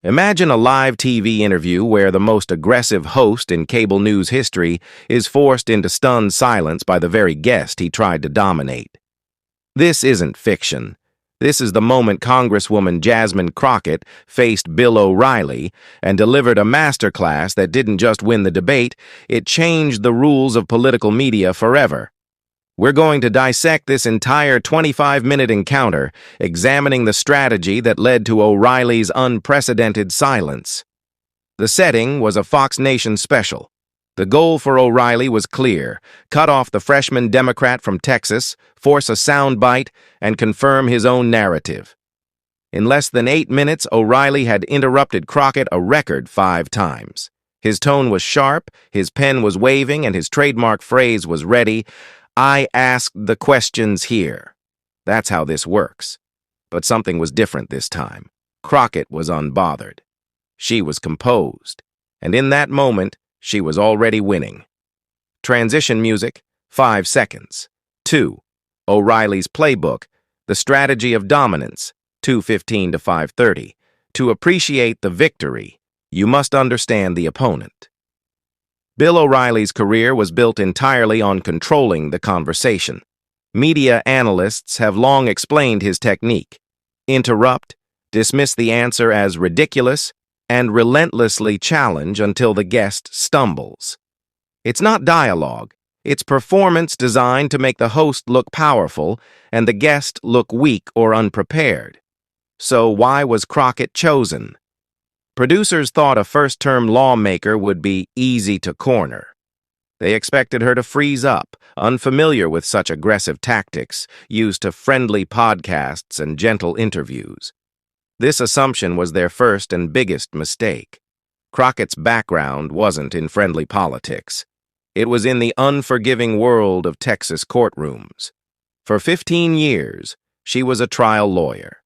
Imagine a live TV interview where the most aggressive host in cable news history is forced into stunned silence by the very guest he tried to dominate. This isn't fiction. This is the moment Congresswoman Jasmine Crockett faced Bill O'Reilly and delivered a masterclass that didn't just win the debate, it changed the rules of political media forever. We're going to dissect this entire 25-minute encounter, examining the strategy that led to O'Reilly's unprecedented silence. The setting was a Fox Nation special. The goal for O'Reilly was clear: cut off the freshman Democrat from Texas, force a soundbite, and confirm his own narrative. In less than 8 minutes, O'Reilly had interrupted Crockett a record 5 times. His tone was sharp, his pen was waving, and his trademark phrase was ready: "I asked the questions here." That's how this works. But something was different this time. Crockett was unbothered. She was composed. And in that moment, she was already winning. Transition music, 5 seconds. 2. O'Reilly's playbook, the strategy of dominance, 2:15 to 5:30. To appreciate the victory, you must understand the opponent. Bill O'Reilly's career was built entirely on controlling the conversation. Media analysts have long explained his technique: interrupt, dismiss the answer as ridiculous, and relentlessly challenge until the guest stumbles. It's not dialogue, it's performance designed to make the host look powerful and the guest look weak or unprepared. So why was Crockett chosen? Producers thought a first-term lawmaker would be easy to corner. They expected her to freeze up, unfamiliar with such aggressive tactics, used to friendly podcasts and gentle interviews. This assumption was their first and biggest mistake. Crockett's background wasn't in friendly politics. It was in the unforgiving world of Texas courtrooms. For 15 years, she was a trial lawyer.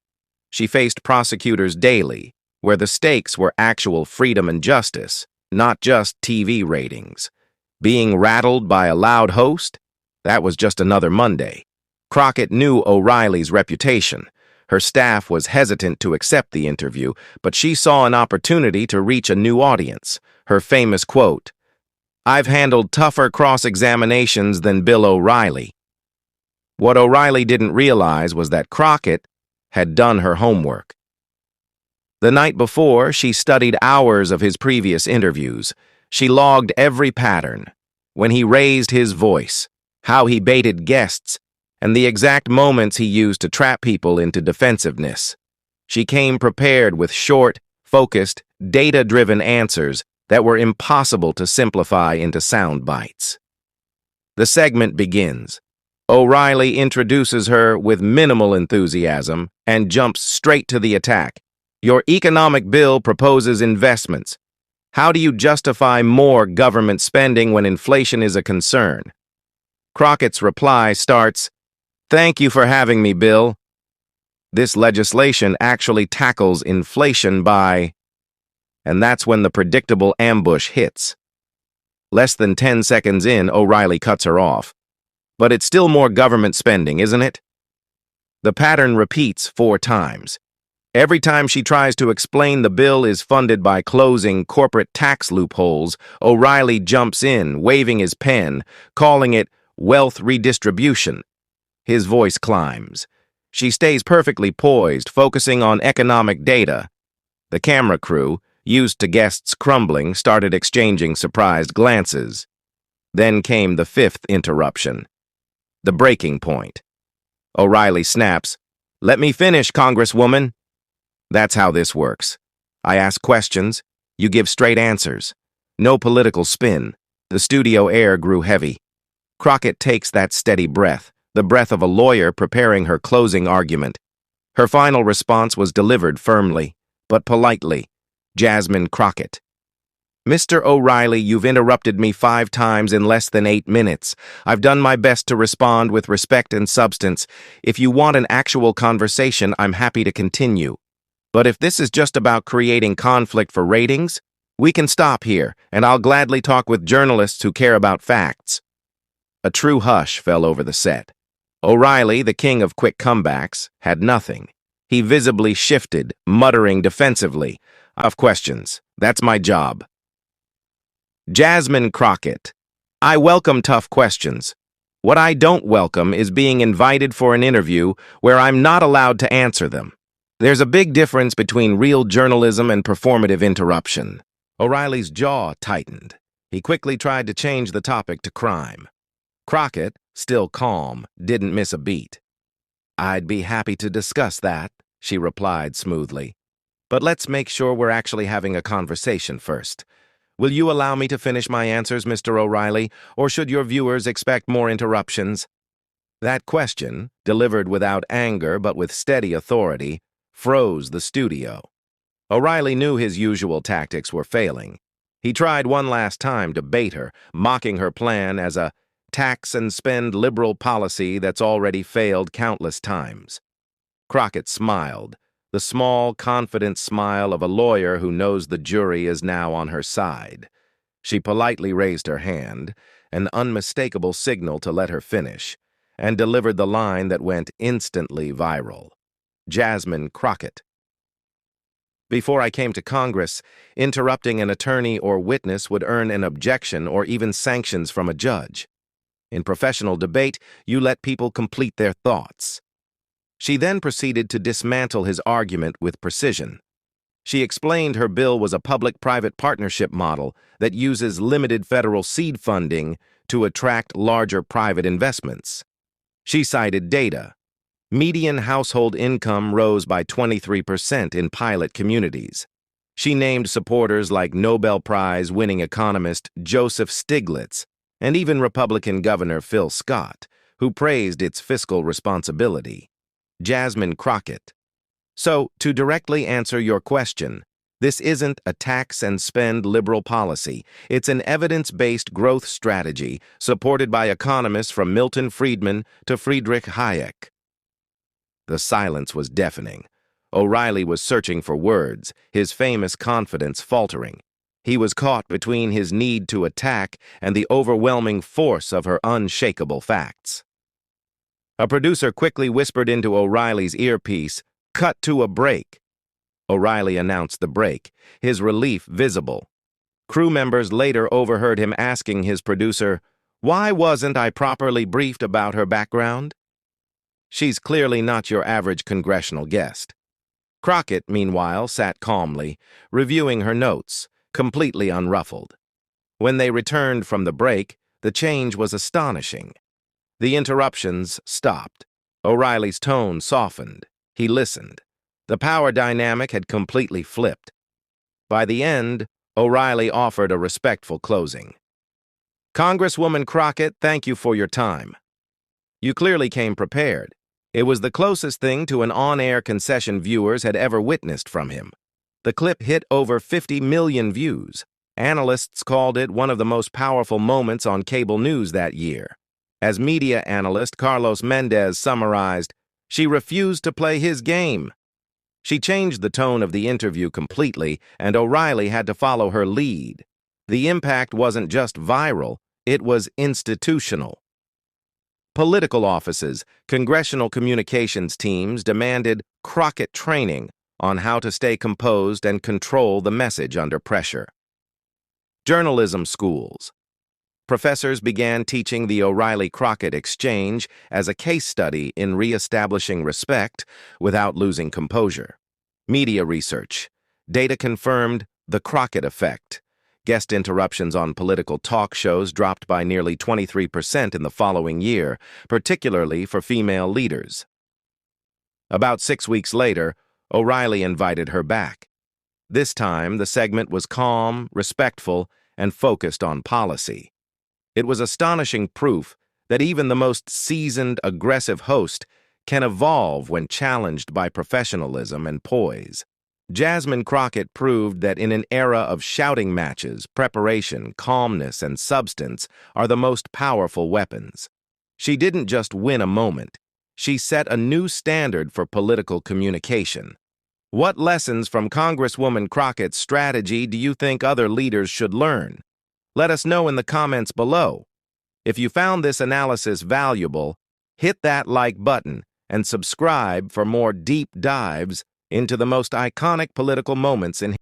She faced prosecutors daily, where the stakes were actual freedom and justice, not just TV ratings. Being rattled by a loud host? That was just another Monday. Crockett knew O'Reilly's reputation. Her staff was hesitant to accept the interview, but she saw an opportunity to reach a new audience. Her famous quote, "I've handled tougher cross-examinations than Bill O'Reilly." What O'Reilly didn't realize was that Crockett had done her homework. The night before, she studied hours of his previous interviews. She logged every pattern: when he raised his voice, how he baited guests, and the exact moments he used to trap people into defensiveness. She came prepared with short, focused, data-driven answers that were impossible to simplify into sound bites. The segment begins. O'Reilly introduces her with minimal enthusiasm and jumps straight to the attack. "Your economic bill proposes investments. How do you justify more government spending when inflation is a concern?" Crockett's reply starts, "Thank you for having me, Bill. This legislation actually tackles inflation by..." And that's when the predictable ambush hits. Less than 10 seconds in, O'Reilly cuts her off. "But it's still more government spending, isn't it?" The pattern repeats 4 times. Every time she tries to explain the bill is funded by closing corporate tax loopholes, O'Reilly jumps in, waving his pen, calling it wealth redistribution. His voice climbs. She stays perfectly poised, focusing on economic data. The camera crew, used to guests crumbling, started exchanging surprised glances. Then came the 5th interruption. The breaking point. O'Reilly snaps, "Let me finish, Congresswoman." That's how this works. I ask questions, you give straight answers. No political spin. The studio air grew heavy. Crockett takes that steady breath, the breath of a lawyer preparing her closing argument. Her final response was delivered firmly, but politely. Jasmine Crockett. "Mr. O'Reilly, you've interrupted me 5 times in less than 8 minutes. I've done my best to respond with respect and substance. If you want an actual conversation, I'm happy to continue. But if this is just about creating conflict for ratings, we can stop here, and I'll gladly talk with journalists who care about facts." A true hush fell over the set. O'Reilly, the king of quick comebacks, had nothing. He visibly shifted, muttering defensively, Tough questions. That's my job. Jasmine Crockett. I welcome tough questions. What I don't welcome is being invited for an interview where I'm not allowed to answer them. There's a big difference between real journalism and performative interruption. O'Reilly's jaw tightened. He quickly tried to change the topic to crime. Crockett, still calm, didn't miss a beat. I'd be happy to discuss that, she replied smoothly. But let's make sure we're actually having a conversation first. Will you allow me to finish my answers, Mr. O'Reilly, or should your viewers expect more interruptions? That question, delivered without anger but with steady authority, froze the studio. O'Reilly knew his usual tactics were failing. He tried one last time to bait her, mocking her plan as a tax and spend liberal policy that's already failed countless times. Crockett smiled, the small, confident smile of a lawyer who knows the jury is now on her side. She politely raised her hand, an unmistakable signal to let her finish, and delivered the line that went instantly viral. Jasmine Crockett. Before I came to Congress, interrupting an attorney or witness would earn an objection or even sanctions from a judge. In professional debate, you let people complete their thoughts. She then proceeded to dismantle his argument with precision. She explained her bill was a public-private partnership model that uses limited federal seed funding to attract larger private investments. She cited data. Median household income rose by 23% in pilot communities. She named supporters like Nobel Prize-winning economist Joseph Stiglitz and even Republican Governor Phil Scott, who praised its fiscal responsibility. Jasmine Crockett. So, to directly answer your question, this isn't a tax and spend liberal policy. It's an evidence-based growth strategy supported by economists from Milton Friedman to Friedrich Hayek. The silence was deafening. O'Reilly was searching for words, his famous confidence faltering. He was caught between his need to attack and the overwhelming force of her unshakable facts. A producer quickly whispered into O'Reilly's earpiece, "Cut to a break." O'Reilly announced the break, his relief visible. Crew members later overheard him asking his producer, "Why wasn't I properly briefed about her background?" She's clearly not your average congressional guest. Crockett, meanwhile, sat calmly, reviewing her notes, completely unruffled. When they returned from the break, the change was astonishing. The interruptions stopped. O'Reilly's tone softened. He listened. The power dynamic had completely flipped. By the end, O'Reilly offered a respectful closing. "Congresswoman Crockett, thank you for your time. You clearly came prepared. It was the closest thing to an on-air concession viewers had ever witnessed from him. The clip hit over 50 million views. Analysts called it one of the most powerful moments on cable news that year. As media analyst Carlos Mendez summarized, she refused to play his game. She changed the tone of the interview completely, and O'Reilly had to follow her lead. The impact wasn't just viral, it was institutional. Political offices, congressional communications teams demanded Crockett training on how to stay composed and control the message under pressure. Journalism schools. Professors began teaching the O'Reilly-Crockett exchange as a case study in reestablishing respect without losing composure. Media research. Data confirmed the Crockett effect. Guest interruptions on political talk shows dropped by nearly 23% in the following year, particularly for female leaders. About 6 weeks later, O'Reilly invited her back. This time, the segment was calm, respectful, and focused on policy. It was astonishing proof that even the most seasoned, aggressive host can evolve when challenged by professionalism and poise. Jasmine Crockett proved that in an era of shouting matches, preparation, calmness, and substance are the most powerful weapons. She didn't just win a moment. She set a new standard for political communication. What lessons from Congresswoman Crockett's strategy do you think other leaders should learn? Let us know in the comments below. If you found this analysis valuable, hit that like button and subscribe for more deep dives into the most iconic political moments in